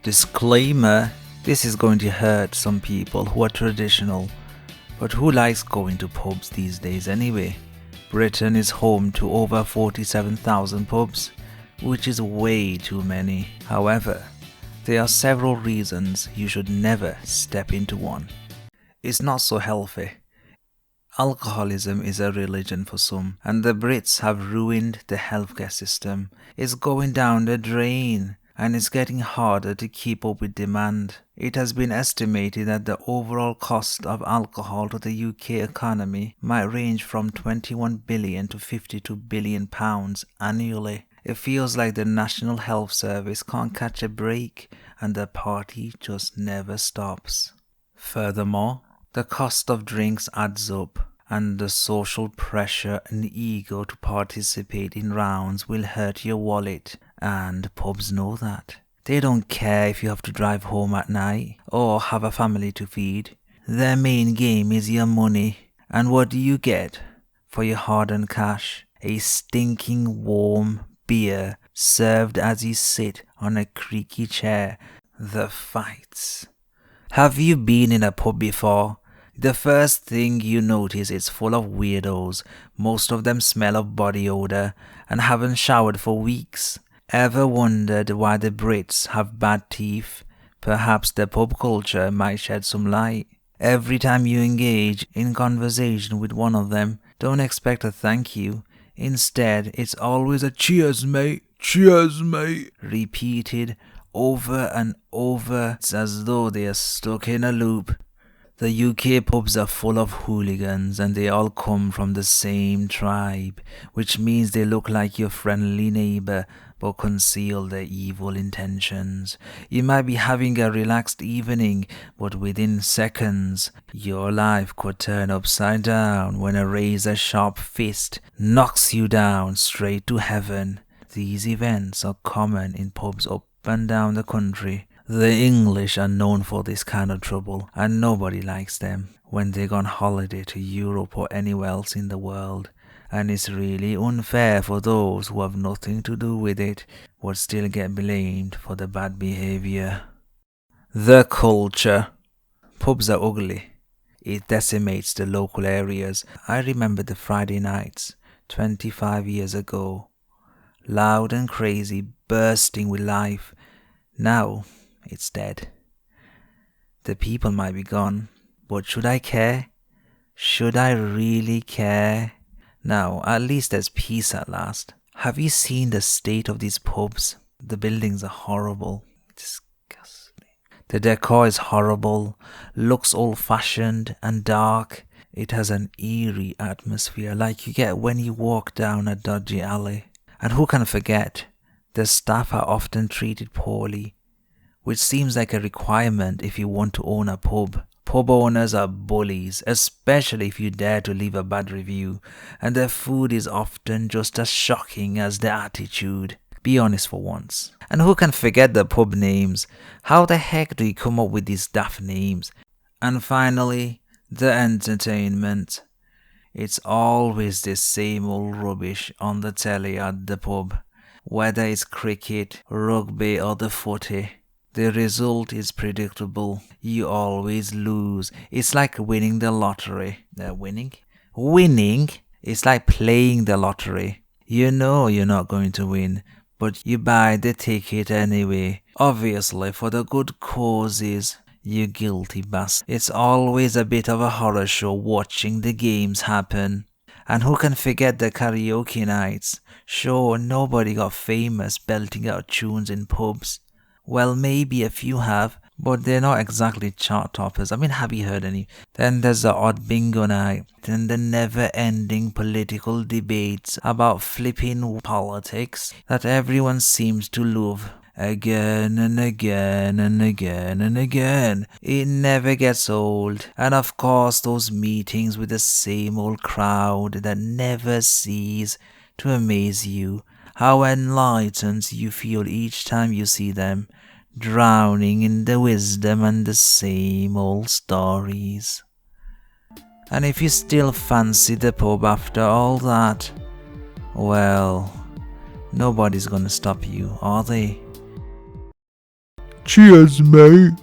Disclaimer: this is going to hurt some people who are traditional, but who likes going to pubs these days anyway? Britain is home to over 47,000 pubs, which is way too many. However, there are several reasons you should never step into one. It's not so healthy. Alcoholism is a religion for some, and the Brits have ruined the healthcare system. It's going down the drain, and it's getting harder to keep up with demand. It has been estimated that the overall cost of alcohol to the UK economy might range from 21 billion to 52 billion pounds annually. It feels like the National Health Service can't catch a break, and the party just never stops. Furthermore, the cost of drinks adds up, and the social pressure and ego to participate in rounds will hurt your wallet, and pubs know that. They don't care if you have to drive home at night or have a family to feed. Their main game is your money, and what do you get for your hard-earned cash? A stinking warm beer served as you sit on a creaky chair. The fights. Have you been in a pub before? The first thing you notice is full of weirdos. Most of them smell of body odor and haven't showered for weeks. Ever wondered why the Brits have bad teeth? Perhaps the pub culture might shed some light. Every time you engage in conversation with one of them, don't expect a thank you. Instead, it's always a cheers mate, repeated over and over. It's as though they are stuck in a loop. The UK pubs are full of hooligans, and they all come from the same tribe, which means they look like your friendly neighbor but conceal their evil intentions. You might be having a relaxed evening, but within seconds, your life could turn upside down when a razor-sharp fist knocks you down straight to heaven. These events are common in pubs up and down the country. The English are known for this kind of trouble, and nobody likes them when they go on holiday to Europe or anywhere else in the world. And it's really unfair for those who have nothing to do with it, but still get blamed for the bad behavior. The culture. Pubs are ugly. It decimates the local areas. I remember the Friday nights, 25 years ago. Loud and crazy, bursting with life. Now, it's dead. The people might be gone, but should I care? Should I really care? Now, at least there's peace at last. Have you seen the state of these pubs? The buildings are horrible. Disgusting. The decor is horrible, looks old-fashioned and dark. It has an eerie atmosphere like you get when you walk down a dodgy alley. And who can forget, the staff are often treated poorly, which seems like a requirement if you want to own a pub. Pub owners are bullies, especially if you dare to leave a bad review, and their food is often just as shocking as their attitude. Be honest for once. And who can forget the pub names? How the heck do you come up with these daft names? And finally, the entertainment. It's always the same old rubbish on the telly at the pub, whether it's cricket, rugby or the footy. The result is predictable. You always lose. It's like winning the lottery. Winning? It's like playing the lottery. You know you're not going to win, but you buy the ticket anyway. Obviously for the good causes. You guilty bastard. It's always a bit of a horror show watching the games happen. And who can forget the karaoke nights? Sure, nobody got famous belting out tunes in pubs. Well, maybe a few have, but they're not exactly chart toppers. I mean, have you heard any? Then there's the odd bingo night, then the never-ending political debates about flipping politics that everyone seems to love. Again and again and again and again. It never gets old. And of course those meetings with the same old crowd that never cease to amaze you. How enlightened you feel each time you see them, drowning in the wisdom and the same old stories. And if you still fancy the pub after all that, well, nobody's gonna stop you, are they? Cheers, mate.